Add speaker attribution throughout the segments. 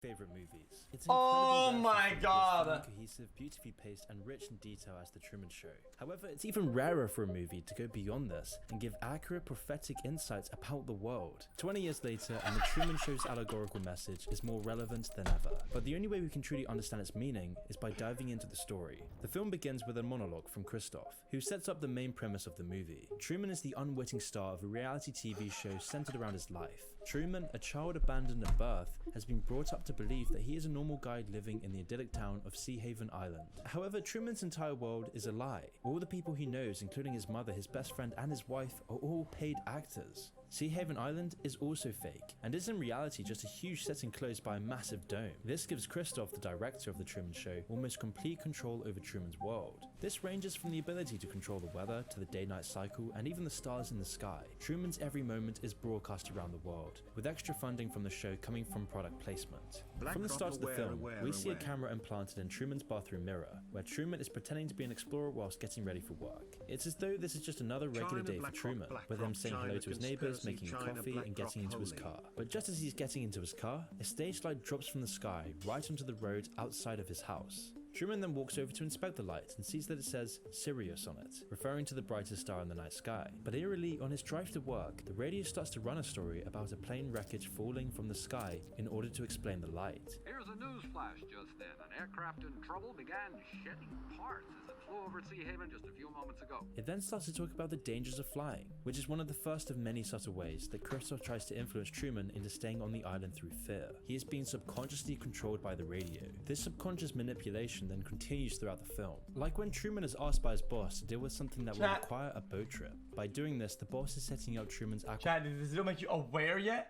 Speaker 1: favorite movies. It's
Speaker 2: Oh my god!
Speaker 1: Cohesive, beautifully paced, and rich in detail as The Truman Show. However, it's even rarer for a movie to go beyond this and give accurate prophetic insights about the world. 20 years later, and The Truman Show's allegorical message is more relevant than ever. But the only way we can truly understand its meaning is by diving into the story. The film begins with a monologue from Christoph, who sets up the main premise of the movie. Truman is the unwitting star of a reality TV show centered around his life. Truman, a child abandoned at birth, has been brought up to believe that he is a normal guy living in the idyllic town of Sea Haven Island. However, Truman's entire world is a lie. All the people he knows, including his mother, his best friend, and his wife, are all paid actors. Sea Haven Island is also fake, and is in reality just a huge set enclosed by a massive dome. This gives Christoph, the director of The Truman Show, almost complete control over Truman's world. This ranges from the ability to control the weather, to the day-night cycle, and even the stars in the sky. Truman's every moment is broadcast around the world, with extra funding from the show coming from product placement. From the start of the film, we see a camera implanted in Truman's bathroom mirror, where Truman is pretending to be an explorer whilst getting ready for work. It's as though this is just another regular day for Truman, with him saying hello to his neighbors, making a coffee, and getting into his car. But just as he's getting into his car, a stage light drops from the sky right onto the road outside of his house. Truman then walks over to inspect the light and sees that it says Sirius on it, referring to the brightest star in the night sky. But eerily, on his drive to work, the radio starts to run a story about a plane wreckage falling from the sky in order to explain the light.
Speaker 3: Here's a news flash just then. An aircraft in trouble began shedding parts as it flew over Sea Haven just a few moments ago.
Speaker 1: It then starts to talk about the dangers of flying, which is one of the first of many subtle ways that Christoph tries to influence Truman into staying on the island through fear. He is being subconsciously controlled by the radio. This subconscious manipulation then continues throughout the film. Like when Truman is asked by his boss to deal with something that will require a boat trip. By doing this, the boss is setting up Truman's
Speaker 2: Chad, does it make you aware yet?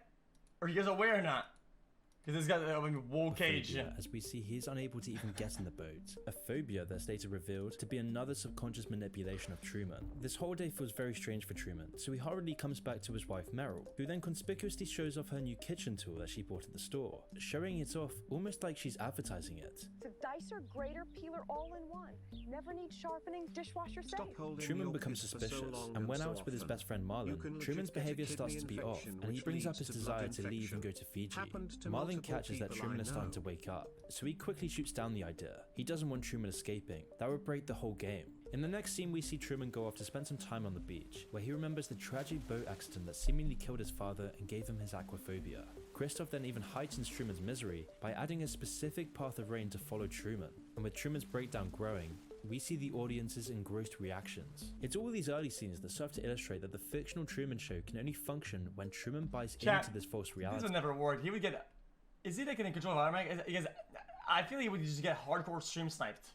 Speaker 2: Or are you guys aware or not? Because this guy's a wall cage.
Speaker 1: As we see, he is unable to even get in the boat. A phobia that's later revealed to be another subconscious manipulation of Truman. This whole day feels very strange for Truman, so he hurriedly comes back to his wife Meryl, who then conspicuously shows off her new kitchen tool that she bought at the store, showing it off almost like she's advertising it.
Speaker 4: It's a dicer, grater, peeler all in one. Never needs sharpening, dishwasher safe.
Speaker 1: Truman becomes suspicious, and when out with his best friend Marlon, Truman's behavior starts to be off, and he brings up his desire to leave and go to Fiji. Marlon catches that Truman is starting to wake up, so he quickly shoots down the idea. He doesn't want Truman escaping. That would break the whole game. In the next scene, we see Truman go off to spend some time on the beach, where he remembers the tragic boat accident that seemingly killed his father and gave him his aquaphobia. Christoph then even heightens Truman's misery by adding a specific path of rain to follow Truman, and with Truman's breakdown growing, we see the audience's engrossed reactions. It's all these early scenes that serve to illustrate that the fictional Truman Show can only function when Truman buys into this false reality.
Speaker 2: This would never work. He would get... Is he like in control of environment? Because I feel he would just get hardcore stream sniped.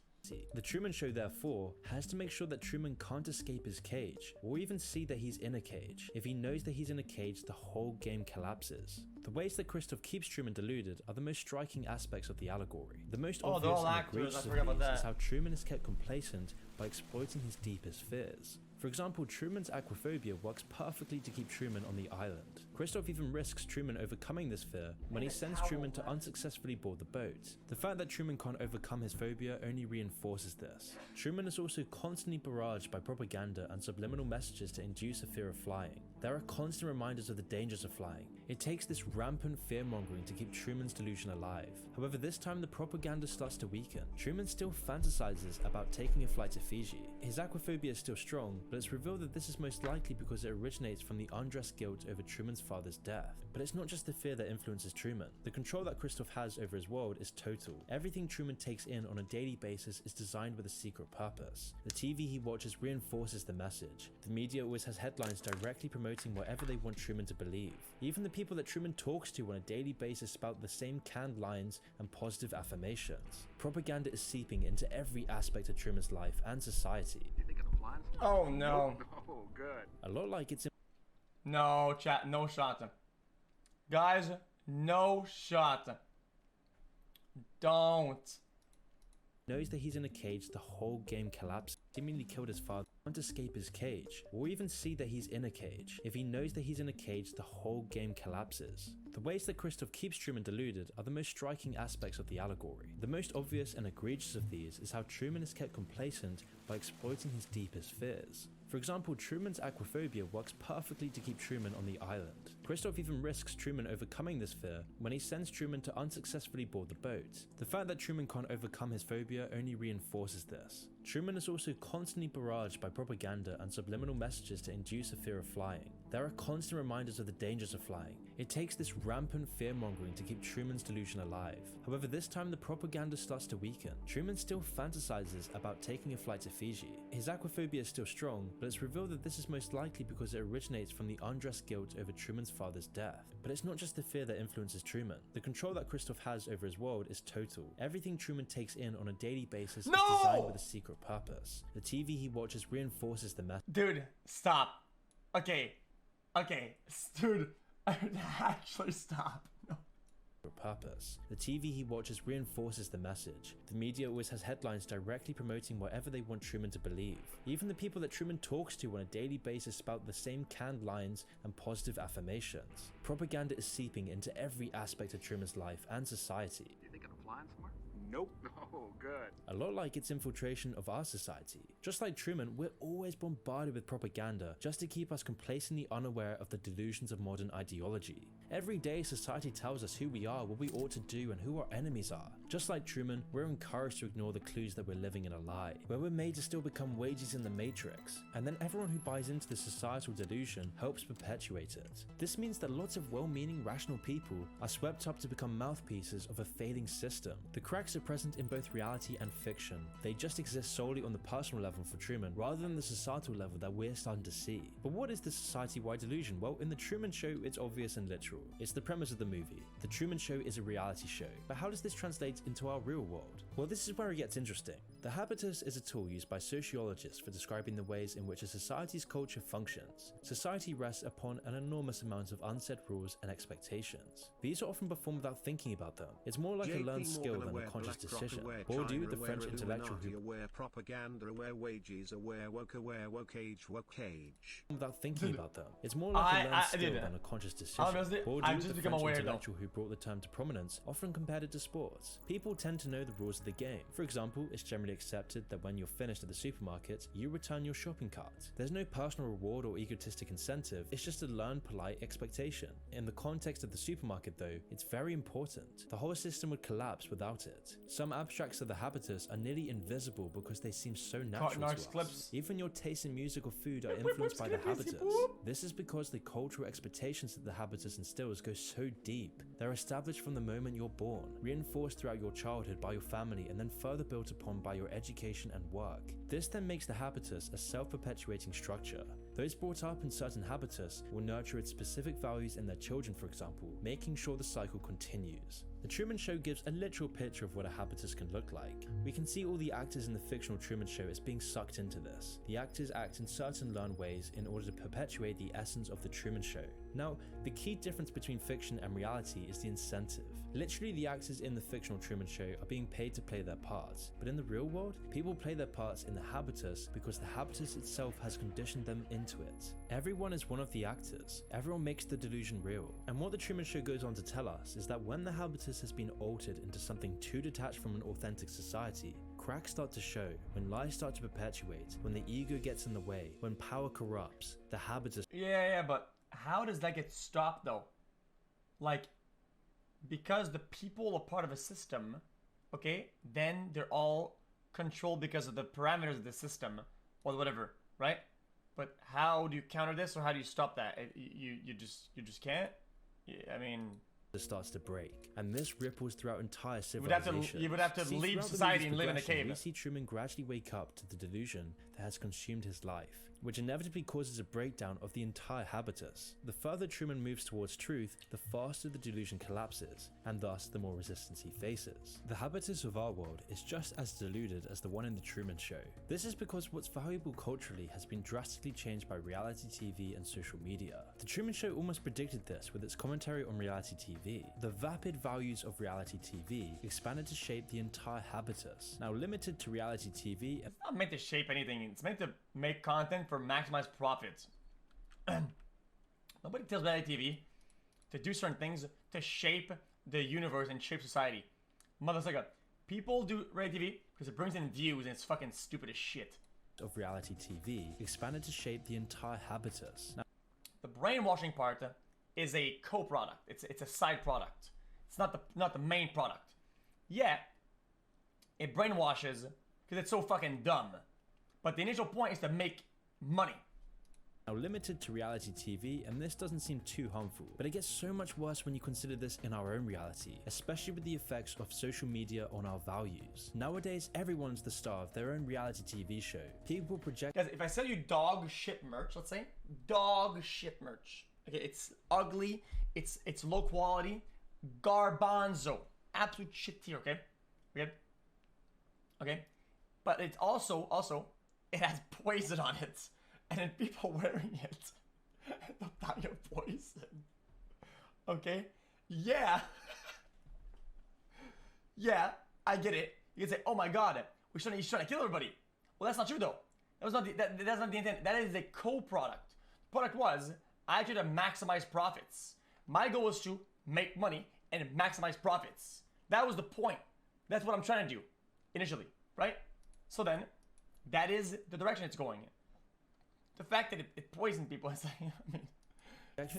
Speaker 1: The Truman Show, therefore, has to make sure that Truman can't escape his cage, or even see that he's in a cage. If he knows that he's in a cage, the whole game collapses. The ways that Christoph keeps Truman deluded are the most striking aspects of the allegory. The most obvious and egregious of these is how Truman is kept complacent by exploiting his deepest fears. For example, Truman's aquaphobia works perfectly to keep Truman on the island. Christoph even risks Truman overcoming this fear when he sends Truman to unsuccessfully board the boat. The fact that Truman can't overcome his phobia only reinforces this. Truman is also constantly barraged by propaganda and subliminal messages to induce a fear of flying. There are constant reminders of the dangers of flying. It takes this rampant fear-mongering to keep Truman's delusion alive. However, this time the propaganda starts to weaken. Truman still fantasizes about taking a flight to Fiji. His aquaphobia is still strong, but it's revealed that this is most likely because it originates from the undressed guilt over Truman's father's death. But it's not just the fear that influences Truman. The control that Christoph has over his world is total. Everything Truman takes in on a daily basis is designed with a secret purpose. The TV he watches reinforces the message. The media always has headlines directly promoting whatever they want Truman to believe. Even the people that Truman talks to on a daily basis spout the same canned lines and positive affirmations. Propaganda is seeping into every aspect of Truman's life and society.
Speaker 2: Oh no.
Speaker 3: Oh, good.
Speaker 1: A lot like it's
Speaker 2: No, chat, no shot. Guys, no shot. Don't.
Speaker 1: Knows that he's in a cage, the whole game collapses. Seemingly killed his father, can't escape his cage, or even see that he's in a cage. If he knows that he's in a cage, the whole game collapses. The ways that Christoph keeps Truman deluded are the most striking aspects of the allegory. The most obvious and egregious of these is how Truman is kept complacent by exploiting his deepest fears. For example, Truman's aquaphobia works perfectly to keep Truman on the island. Christoph even risks Truman overcoming this fear when he sends Truman to unsuccessfully board the boat. The fact that Truman can't overcome his phobia only reinforces this. Truman is also constantly barraged by propaganda and subliminal messages to induce a fear of flying. There are constant reminders of the dangers of flying. It takes this rampant fear-mongering to keep Truman's delusion alive. However, this time the propaganda starts to weaken. Truman still fantasizes about taking a flight to Fiji. His aquaphobia is still strong, but it's revealed that this is most likely because it originates from the undressed guilt over Truman's father's death. But it's not just the fear that influences Truman. The control that Christoph has over his world is total. Everything Truman takes in on a daily basis is designed with a secret purpose. The TV he watches reinforces the message.
Speaker 2: Dude, stop. Okay, dude, actually stop. No.
Speaker 1: Purpose. The TV he watches reinforces the message. The media always has headlines directly promoting whatever they want Truman to believe. Even the people that Truman talks to on a daily basis spout the same canned lines and positive affirmations. Propaganda is seeping into every aspect of Truman's life and society.
Speaker 3: You thinking of flying somewhere?
Speaker 5: Nope.
Speaker 3: Oh, good.
Speaker 1: A lot like its infiltration of our society. Just like Truman, we're always bombarded with propaganda just to keep us complacently unaware of the delusions of modern ideology. Every day society tells us who we are, what we ought to do, and who our enemies are. Just like Truman, we're encouraged to ignore the clues that we're living in a lie, where we're made to still become wages in the matrix, and then everyone who buys into the societal delusion helps perpetuate it. This means that lots of well-meaning, rational people are swept up to become mouthpieces of a failing system. The cracks are present in both reality and fiction. They just exist solely on the personal level for Truman, rather than the societal level that we're starting to see. But what is the society-wide delusion? Well, in The Truman Show, it's obvious and literal. It's the premise of the movie. The Truman Show is a reality show. But how does this translate into our real world? Well, this is where it gets interesting. The habitus is a tool used by sociologists for describing the ways in which a society's culture functions. Society rests upon an enormous amount of unsaid rules and expectations. These are often performed without thinking about them. It's more like a learned skill than a conscious decision. Bourdieu, the French intellectual who
Speaker 5: aware propaganda, aware wages, aware woke age.
Speaker 1: Without thinking about them. It's more like a learned skill than a conscious decision.
Speaker 2: Honestly, I've just
Speaker 1: the
Speaker 2: become
Speaker 1: French
Speaker 2: aware
Speaker 1: intellectual who brought the term to prominence, often compared it to sports. People tend to know the rules of the game. For example, it's generally accepted that when you're finished at the supermarket, you return your shopping cart. There's no personal reward or egotistic incentive, it's just a learned polite expectation. In the context of the supermarket though, it's very important. The whole system would collapse without it. Some abstracts of the habitus are nearly invisible because they seem so natural to us. Even your taste in music or food are influenced by the habitus. This is because the cultural expectations that the habitus instills go so deep. They're established from the moment you're born, reinforced throughout your childhood by your family, and then further built upon by your education and work. This then makes the habitus a self-perpetuating structure. Those brought up in certain habitus will nurture its specific values in their children, for example, making sure the cycle continues. The Truman Show gives a literal picture of what a habitus can look like. We can see all the actors in the fictional Truman Show as being sucked into this. The actors act in certain learned ways in order to perpetuate the essence of the Truman Show. Now, the key difference between fiction and reality is the incentive. Literally, the actors in the fictional Truman Show are being paid to play their parts, but in the real world, people play their parts in the habitus because the habitus itself has conditioned them into it. Everyone is one of the actors. Everyone makes the delusion real. And what the Truman Show goes on to tell us is that when the habitus has been altered into something too detached from an authentic society, cracks start to show, when lies start to perpetuate, when the ego gets in the way, when power corrupts, the habitus...
Speaker 2: Yeah, but how does that get stopped though? Like, because the people are part of a system, okay, then they're all controlled because of the parameters of the system or whatever, right? But how do you counter this, or how do you stop that? You just can't. I mean,
Speaker 1: starts to break, and this ripples throughout entire civilizations.
Speaker 2: You would have to leave society and live in a cave.
Speaker 1: We see Truman gradually wake up to the delusion that has consumed his life, which inevitably causes a breakdown of the entire habitus. The further Truman moves towards truth, the faster the delusion collapses, and thus the more resistance he faces. The habitus of our world is just as deluded as the one in the Truman Show. This is because what's valuable culturally has been drastically changed by reality TV and social media. The Truman Show almost predicted this with its commentary on reality TV. The vapid values of reality TV expanded to shape the entire habitus. Now limited to reality TV,
Speaker 2: it's not meant to shape anything. It's meant to make content for maximize profits. Nobody tells reality TV to do certain things to shape the universe and shape society. Motherfucker, people do reality TV because it brings in views and it's fucking stupid as shit.
Speaker 1: of reality TV expanded to shape the entire habitus. Now,
Speaker 2: the brainwashing part is a co-product. It's a side product. It's not the main product. Yeah, it brainwashes because it's so fucking dumb. But the initial point is to make money.
Speaker 1: now limited to reality TV, and this doesn't seem too harmful, but it gets so much worse when you consider this in our own reality, especially with the effects of social media on our values. Nowadays, everyone's the star of their own reality TV show. People project—
Speaker 2: Guys, if I sell you dog shit merch, let's say, dog shit merch. Okay, it's ugly, it's low quality, garbanzo, absolute shit tier, okay? Okay? But it's also, it has poison on it. And then people wearing it, they'll die of poison. Okay? Yeah. Yeah, I get it. You can say, oh my god, he's trying to kill everybody. Well, that's not true though. That's not the intent. That is a co-product. The product was, I tried to maximize profits. My goal was to make money and maximize profits. That was the point. That's what I'm trying to do initially, right? So then, that is the direction it's going in. The fact that it poisoned people is like, I mean,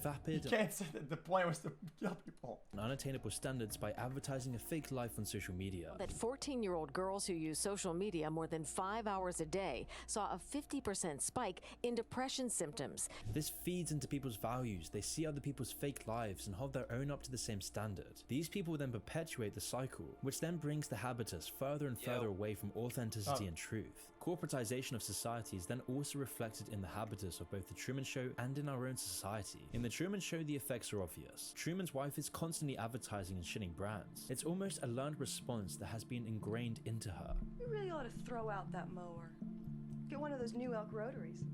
Speaker 1: vapid
Speaker 2: you can't say that the point was to kill people.
Speaker 1: and unattainable standards by advertising a fake life on social media.
Speaker 6: That 14-year-old girls who use social media more than 5 hours a day saw a 50% spike in depression symptoms.
Speaker 1: This feeds into people's values. They see other people's fake lives and hold their own up to the same standard. These people then perpetuate the cycle, which then brings the habitus further and further away from authenticity and truth. Corporatization of society is then also reflected in the habitus of both the Truman Show and in our own society. In the Truman Show, the effects are obvious. Truman's wife is constantly advertising and shitting brands. It's almost a learned response that has been ingrained into her.
Speaker 7: You really ought to throw out that mower. Get one of those new elk rotaries.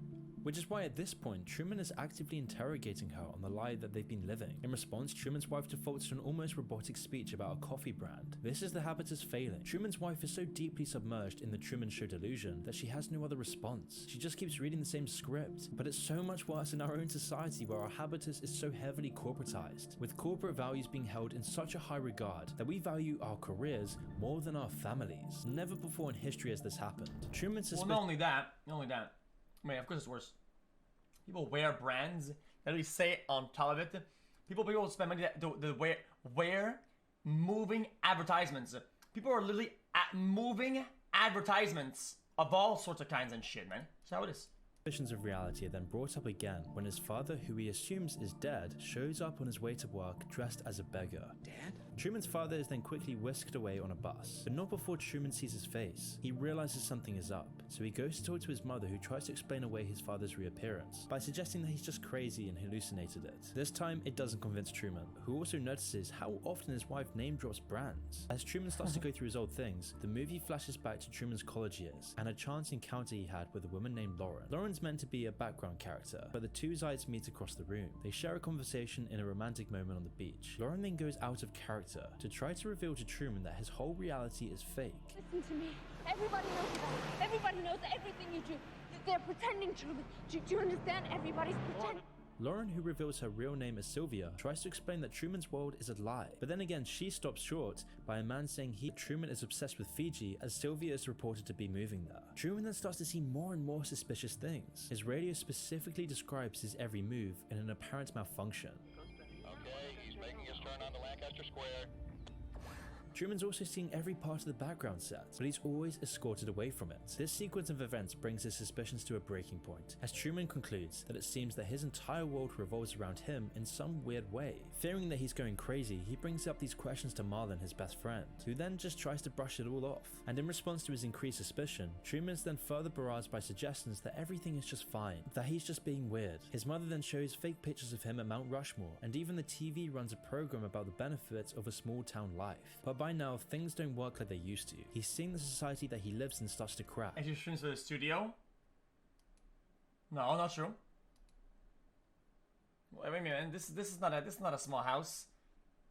Speaker 1: Which is why at this point, Truman is actively interrogating her on the lie that they've been living. In response, Truman's wife defaults to an almost robotic speech about a coffee brand. This is the habitus failing. Truman's wife is so deeply submerged in the Truman Show delusion that she has no other response. She just keeps reading the same script. But it's so much worse in our own society where our habitus is so heavily corporatized, with corporate values being held in such a high regard that we value our careers more than our families. Never before in history has this happened. Truman's
Speaker 2: Well,
Speaker 1: suspicion—
Speaker 2: not only that. I mean, of course it's worse. People wear brands that we say on top of it. People spend money to wear moving advertisements. People are literally moving advertisements of all sorts of kinds and shit, man. That's how it is.
Speaker 1: Suspicions of reality are then brought up again when his father, who he assumes is dead, shows up on his way to work dressed as a beggar.
Speaker 5: Dad?
Speaker 1: Truman's father is then quickly whisked away on a bus, but not before Truman sees his face. He realizes something is up, so he goes to talk to his mother, who tries to explain away his father's reappearance by suggesting that he's just crazy and hallucinated it. This time, it doesn't convince Truman, who also notices how often his wife name drops brands. As Truman starts to go through his old things, the movie flashes back to Truman's college years and a chance encounter he had with a woman named Lauren. Lauren's meant to be a background character, but the two sides meet across the room. They share a conversation in a romantic moment on the beach. Lauren then goes out of character to try to reveal to Truman that his whole reality is fake.
Speaker 4: Listen to me. Everybody knows that. Everybody knows everything you do. They're pretending, Truman. Do you understand? Everybody's pretending.
Speaker 1: Lauren, who reveals her real name as Sylvia, tries to explain that Truman's world is a lie, but then again she stops short by a man saying Truman is obsessed with Fiji, as Sylvia is reported to be moving there. Truman then starts to see more and more suspicious things. His radio specifically describes his every move in an apparent malfunction.
Speaker 8: Okay, he's making his turn onto Lancaster Square.
Speaker 1: Truman's also seeing every part of the background set, but he's always escorted away from it. This sequence of events brings his suspicions to a breaking point, as Truman concludes that it seems that his entire world revolves around him in some weird way. Fearing that he's going crazy, he brings up these questions to Marlon, his best friend, who then just tries to brush it all off. And in response to his increased suspicion, Truman's then further barraged by suggestions that everything is just fine, that he's just being weird. His mother then shows fake pictures of him at Mount Rushmore, and even the TV runs a program about the benefits of a small town life. But by now, things don't work like they used to. He's seeing the society that he lives in starts to crash.
Speaker 2: And she streams to the studio? No, not true. Wait a minute, this is not a small house.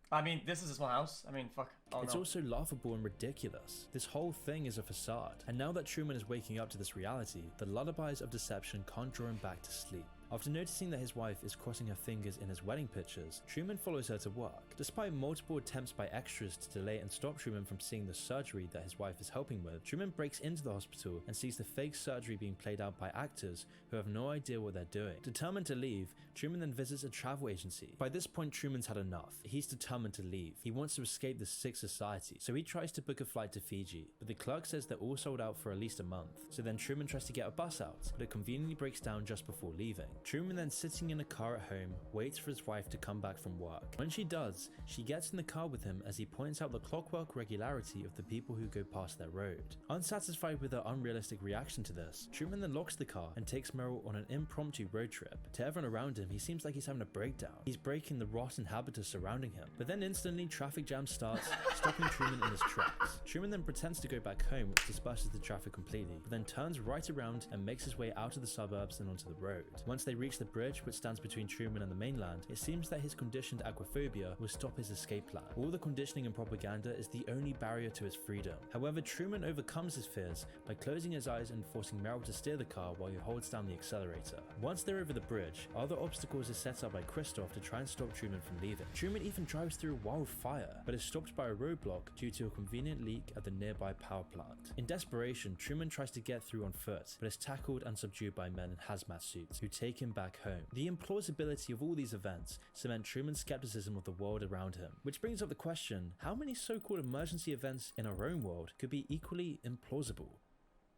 Speaker 2: I mean, this is a small house. I mean, fuck. Oh,
Speaker 1: It's
Speaker 2: no.
Speaker 1: also laughable and ridiculous. This whole thing is a facade. And now that Truman is waking up to this reality, the lullabies of deception can't draw him back to sleep. After noticing that his wife is crossing her fingers in his wedding pictures, Truman follows her to work. Despite multiple attempts by extras to delay and stop Truman from seeing the surgery that his wife is helping with, Truman breaks into the hospital and sees the fake surgery being played out by actors who have no idea what they're doing. Determined to leave, Truman then visits a travel agency. By this point, Truman's had enough. He's determined to leave. He wants to escape the sick society, so he tries to book a flight to Fiji, but the clerk says they're all sold out for at least a month. So then Truman tries to get a bus out, but it conveniently breaks down just before leaving. Truman then, sitting in a car at home, waits for his wife to come back from work. When she does, she gets in the car with him as he points out the clockwork regularity of the people who go past their road. Unsatisfied with her unrealistic reaction to this, Truman then locks the car and takes Meryl on an impromptu road trip. To everyone around him, he seems like he's having a breakdown. He's breaking the rotten habitus surrounding him, but then instantly traffic jam starts, stopping Truman in his tracks. Truman then pretends to go back home, which disperses the traffic completely, but then turns right around and makes his way out of the suburbs and onto the road. Once they reach the bridge which stands between Truman and the mainland, it seems that his conditioned aquaphobia will stop his escape plan. All the conditioning and propaganda is the only barrier to his freedom. However, Truman overcomes his fears by closing his eyes and forcing Meryl to steer the car while he holds down the accelerator. Once they're over the bridge, other obstacles are set up by Christoph to try and stop Truman from leaving. Truman even drives through a wildfire, but is stopped by a roadblock due to a convenient leak at the nearby power plant. In desperation, Truman tries to get through on foot, but is tackled and subdued by men in hazmat suits who take him back home. The implausibility of all these events cement Truman's skepticism of the world around him, which brings up the question, how many so-called emergency events in our own world could be equally implausible?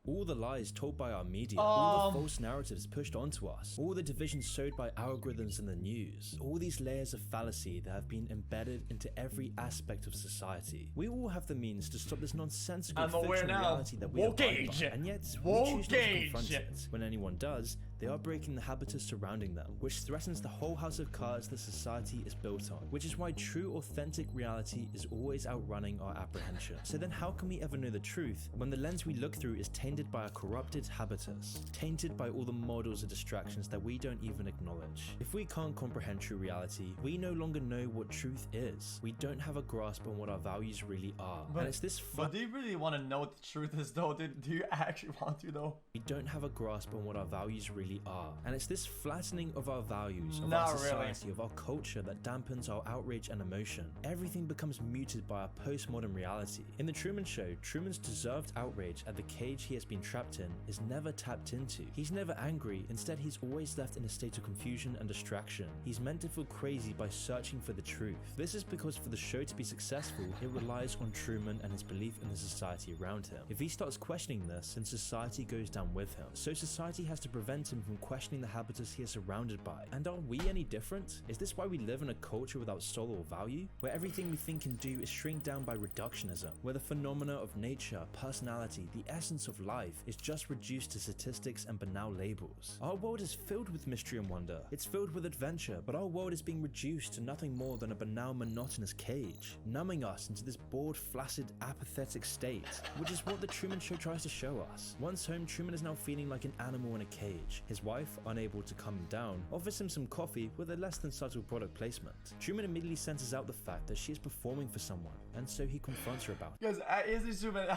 Speaker 1: All the lies told by our media, all the false narratives pushed onto us, all the divisions sowed by algorithms in the news, all these layers of fallacy that have been embedded into every aspect of society. We all have the means to stop this nonsensical fictional reality that we abide by, and yet we choose not to confront it. When anyone does, they are breaking the habitus surrounding them, which threatens the whole house of cards that society is built on, which is why true authentic reality is always outrunning our apprehension. So then how can we ever know the truth when the lens we look through is tainted by a corrupted habitus, tainted by all the models of distractions that we don't even acknowledge? If we can't comprehend true reality, we no longer know what truth is. We don't have a grasp on what our values really are.
Speaker 2: But,
Speaker 1: and it's this
Speaker 2: but do you really want to know what the truth is though? Do you actually want to though?
Speaker 1: We don't have a grasp on what our values really are. And it's this flattening of our values, of our society, of our culture that dampens our outrage and emotion. Everything becomes muted by our postmodern reality. In The Truman Show, Truman's deserved outrage at the cage he has been trapped in is never tapped into. He's never angry, instead he's always left in a state of confusion and distraction. He's meant to feel crazy by searching for the truth. This is because for the show to be successful, it relies on Truman and his belief in the society around him. If he starts questioning this, then society goes down with him. So society has to prevent him from questioning the habitus he is surrounded by. And are we any different? Is this why we live in a culture without soul or value? Where everything we think and do is shrink down by reductionism, where the phenomena of nature, personality, the essence of life is just reduced to statistics and banal labels. Our world is filled with mystery and wonder. It's filled with adventure, but our world is being reduced to nothing more than a banal, monotonous cage, numbing us into this bored, flaccid, apathetic state, which is what The Truman Show tries to show us. Once home, Truman is now feeling like an animal in a cage. His wife, unable to calm him down, offers him some coffee with a less than subtle product placement. Truman immediately senses out the fact that she is performing for someone, and so he confronts her about it.
Speaker 2: Guys, Truman,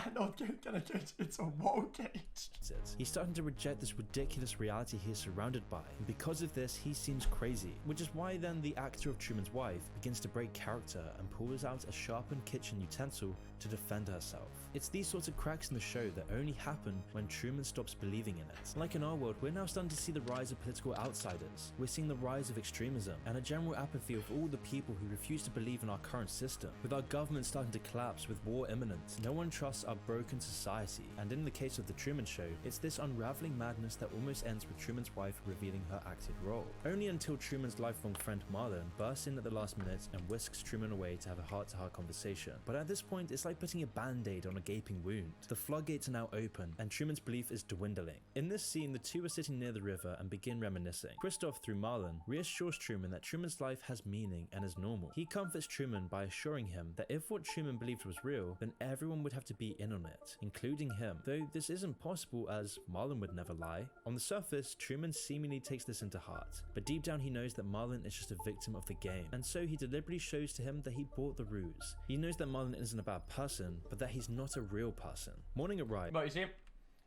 Speaker 2: it's a woke cage.
Speaker 1: He's starting to reject this ridiculous reality he is surrounded by, and because of this, he seems crazy, which is why then the actor of Truman's wife begins to break character and pulls out a sharpened kitchen utensil to defend herself. It's these sorts of cracks in the show that only happen when Truman stops believing in it. Like in our world, we're now starting to see the rise of political outsiders. We're seeing the rise of extremism and a general apathy of all the people who refuse to believe in our current system. With our government starting to collapse, with war imminent, no one trusts our broken society. And in the case of The Truman Show, it's this unraveling madness that almost ends with Truman's wife revealing her acted role. Only until Truman's lifelong friend Marlon bursts in at the last minute and whisks Truman away to have a heart-to-heart conversation. But at this point, it's like putting a band-aid on a gaping wound. The floodgates are now open, and Truman's belief is dwindling. In this scene, the two are sitting near the river and begin reminiscing. Christoph, through Marlon, reassures Truman that Truman's life has meaning and is normal. He comforts Truman by assuring him that if what Truman believed was real, then everyone would have to be in on it, including him. Though this isn't possible, as Marlon would never lie. On the surface, Truman seemingly takes this into heart, but deep down he knows that Marlon is just a victim of the game, and so he deliberately shows to him that he bought the ruse. He knows that Marlon isn't a bad person, but that he's not a real person. Morning arrives.
Speaker 2: But you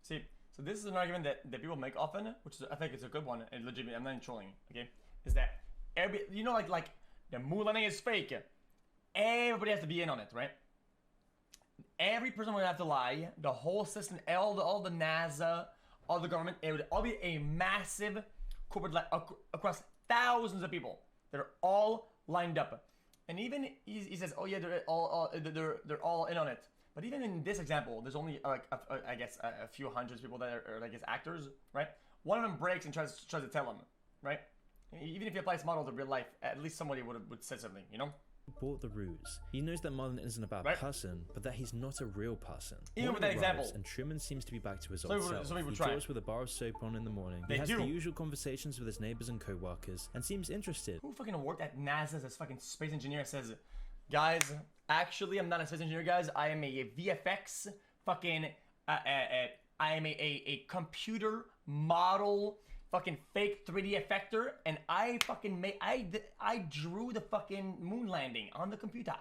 Speaker 2: see, So this is an argument that people make often, which is, I think it's a good one, and legitimately, I'm not even trolling, okay? Is that you know, like the moon landing is fake. Everybody has to be in on it, right? Every person would have to lie. The whole system, all the NASA, all the government, it would all be a massive corporate lie across thousands of people that are all lined up. And even he says, oh yeah, they're all in on it. But even in this example, there's only like I guess a few hundreds of people that are like his actors, right? One of them breaks and tries to tell him, right? Even if you apply this model to real life, at least somebody would say something, you know?
Speaker 1: Bought the ruse. He knows that Marlon isn't about a person, but that he's not a real person.
Speaker 2: Even with that example.
Speaker 1: And Truman seems to be back to his old self. He
Speaker 2: try.
Speaker 1: draws with a bar of soap on in the morning. He has the usual conversations with his neighbors and co-workers, and seems interested.
Speaker 2: Who fucking worked at NASA as fucking space engineer says, guys, actually I'm not a space engineer, guys. I am a VFX fucking, I am a computer model fucking fake 3D effector, and I fucking I drew the fucking moon landing on the computer.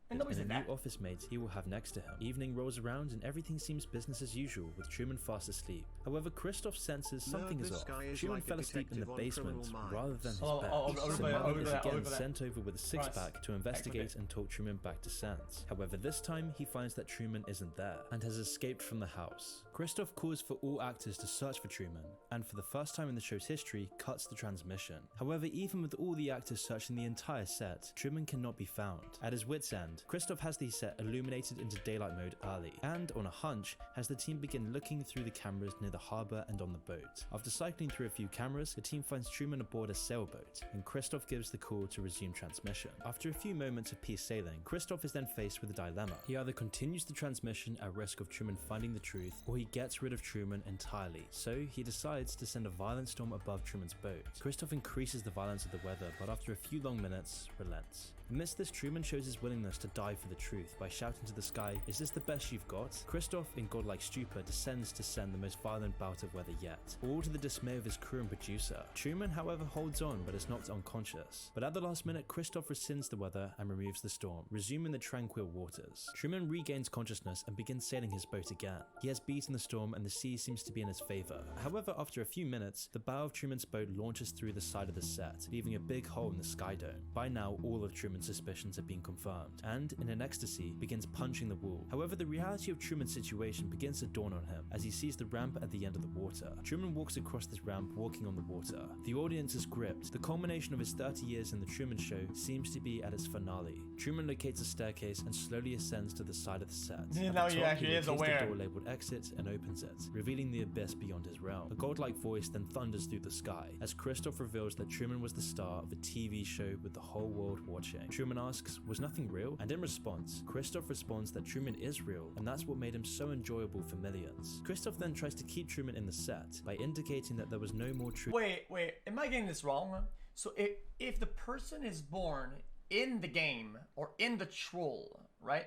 Speaker 2: And nobody said that.
Speaker 1: New office mates he will have next to him. Evening rolls around and everything seems business as usual, with Truman fast asleep. However, Christoph senses something is off. Truman fell asleep in the basement rather than his bed. So Marlon is again sent over with a six-pack to investigate and talk Truman back to sense. However, this time he finds that Truman isn't there and has escaped from the house. Christoph calls for all actors to search for Truman, and for the first time in the show's history, cuts the transmission. However, even with all the actors searching the entire set, Truman cannot be found. At his wit's end, Christoph has the set illuminated into daylight mode early, and on a hunch, has the team begin looking through the cameras near the harbour and on the boat. After cycling through a few cameras, the team finds Truman aboard a sailboat, and Christoph gives the call to resume transmission. After a few moments of peace sailing, Christoph is then faced with a dilemma. He either continues the transmission at risk of Truman finding the truth, or he gets rid of Truman entirely. So he decides to send a violent storm above Truman's boat. Christoph increases the violence of the weather, but after a few long minutes, relents. Amidst this, Truman shows his willingness to die for the truth by shouting to the sky, "Is this the best you've got?" Christoph, in godlike stupor, descends to send the most violent bout of weather yet, all to the dismay of his crew and producer. Truman, however, holds on but is knocked unconscious. But at the last minute, Christoph rescinds the weather and removes the storm, resuming the tranquil waters. Truman regains consciousness and begins sailing his boat again. He has beaten the storm and the sea seems to be in his favor. However, after a few minutes, the bow of Truman's boat launches through the side of the set, leaving a big hole in the sky dome. By now, all of Truman's suspicions have been confirmed, and in an ecstasy begins punching the wall. However, the reality of Truman's situation begins to dawn on him as he sees the ramp at the end of the water. Truman walks across this ramp, walking on the water. The audience is gripped. The culmination of his 30 years in the Truman Show seems to be at its finale. Truman locates a staircase and slowly ascends to the side of the set.
Speaker 2: Now he actually is aware.
Speaker 1: The door labeled exit and opens it, revealing the abyss beyond his realm. A godlike voice then thunders through the sky as Christoph reveals that Truman was the star of a TV show with the whole world watching. Truman asks, "Was nothing real?" And in response, Christoph responds that Truman is real, and that's what made him so enjoyable for millions. Christoph then tries to keep Truman in the set by indicating that there was no more truth.
Speaker 2: Wait, am I getting this wrong? So if the person is born in the game or in the troll, right?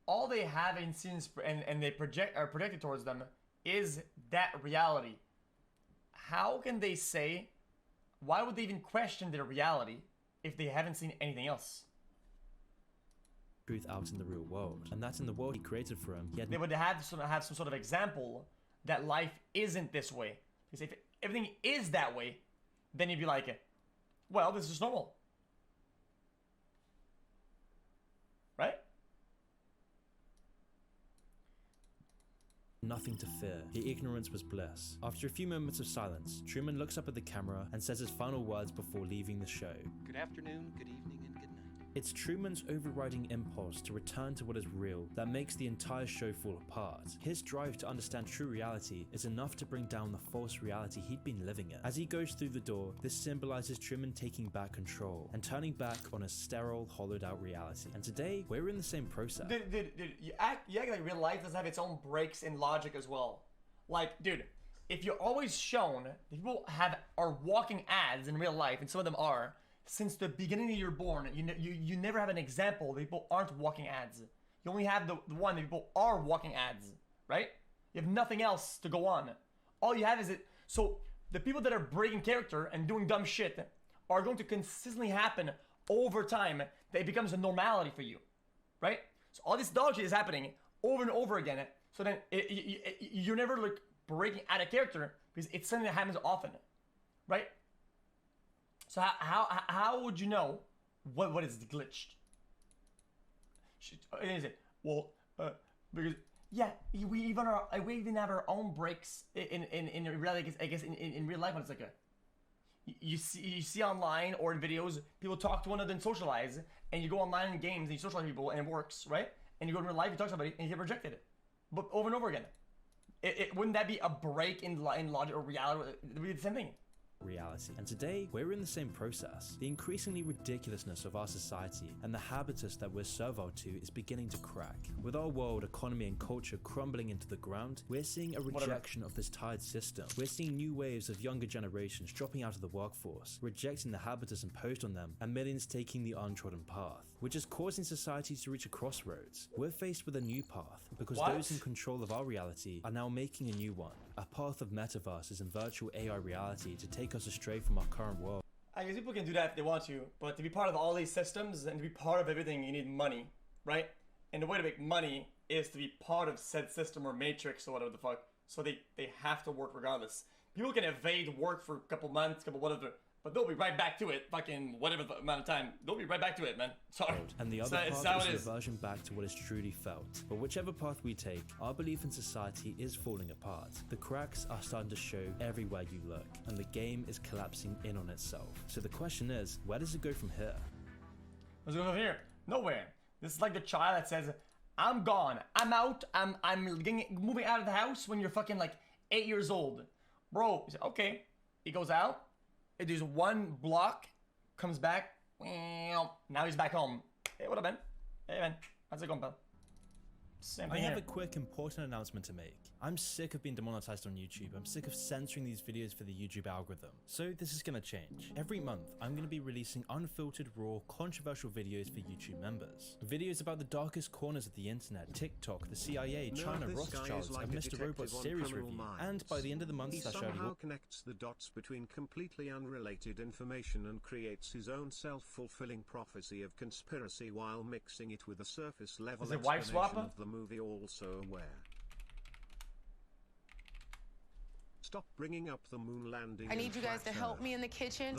Speaker 2: All they have in scenes and they are projected towards them is that reality. How can they say? Why would they even question their reality if they haven't seen anything else?
Speaker 1: Truth out in the real world, and that's in the world he created for him.
Speaker 2: They would have some sort of example that life isn't this way. Because if everything is that way, then you'd be like, well, this is normal, right?
Speaker 1: Nothing to fear. The ignorance was bliss. After a few moments of silence, Truman looks up at the camera and says his final words before leaving the show.
Speaker 9: Good afternoon, good evening, and good night.
Speaker 1: It's Truman's overriding impulse to return to what is real that makes the entire show fall apart. His drive to understand true reality is enough to bring down the false reality he'd been living in. As he goes through the door, this symbolizes Truman taking back control and turning back on a sterile, hollowed out reality. And today, we're in the same process.
Speaker 2: Dude, you act like real life does have its own breaks in logic as well. Like, dude, if you're always shown that people are walking ads in real life, and some of them are, since the beginning of your born, you never have an example that people aren't walking ads. You only have the one that people are walking ads, right? You have nothing else to go on. All you have is it. So the people that are breaking character and doing dumb shit are going to consistently happen over time. That it becomes a normality for you, right? So all this dog shit is happening over and over again. So then you're never like breaking out of character because it's something that happens often, right? So how would you know what is glitched? Is it? Well, because yeah, we even have our own breaks in reality. I guess in real life when it's like you see online or in videos people talk to one another and socialize, and you go online in games and you socialize with people and it works, right? And you go in real life, you talk to somebody and you get rejected, but over and over again. Wouldn't that be a break in logic or reality? It would be the same thing.
Speaker 1: Reality. And today, we're in the same process. The increasingly ridiculousness of our society and the habitus that we're servile to is beginning to crack. With our world, economy, and culture crumbling into the ground, we're seeing a rejection of this tied system. We're seeing new waves of younger generations dropping out of the workforce, rejecting the habitus imposed on them, and millions taking the untrodden path, which is causing society to reach a crossroads. We're faced with a new path, because those in control of our reality are now making a new one. A path of metaverses and virtual AI reality to take us astray from our current world.
Speaker 2: I guess people can do that if they want to, but to be part of all these systems and to be part of everything, you need money, right? And the way to make money is to be part of said system or matrix or whatever the fuck. So they have to work regardless. People can evade work for a couple months, whatever, but they'll be right back to it, fucking whatever the amount of time. They'll be right back to it, man. Sorry.
Speaker 1: And the other path is a reversion back to what is truly felt. But whichever path we take, our belief in society is falling apart. The cracks are starting to show everywhere you look, and the game is collapsing in on itself. So the question is, where does it go from here?
Speaker 2: Where's it go from here? Nowhere. This is like the child that says, I'm gone, I'm out, I'm moving out of the house when you're fucking like 8 years old. Bro, he said, okay. He goes out. It does one block, comes back, now he's back home. Hey, what up, man? Hey, man. How's it going, pal? Same thing
Speaker 1: I have
Speaker 2: here.
Speaker 1: a quick important announcement to make. I'm sick of being demonetized on YouTube. I'm sick of censoring these videos for the YouTube algorithm. So this is gonna change. Every month, I'm gonna be releasing unfiltered, raw, controversial videos for YouTube members. Videos about the darkest corners of the internet, TikTok, the CIA, China, Rothschilds, and Mr. Robot's series review. And by the end of the month,
Speaker 5: he somehow connects the dots between completely unrelated information and creates his own self-fulfilling prophecy of conspiracy while mixing it with a surface-level explanation of the movie Also Aware. Stop bringing up the moon landing.
Speaker 10: I need you guys to help me in the kitchen.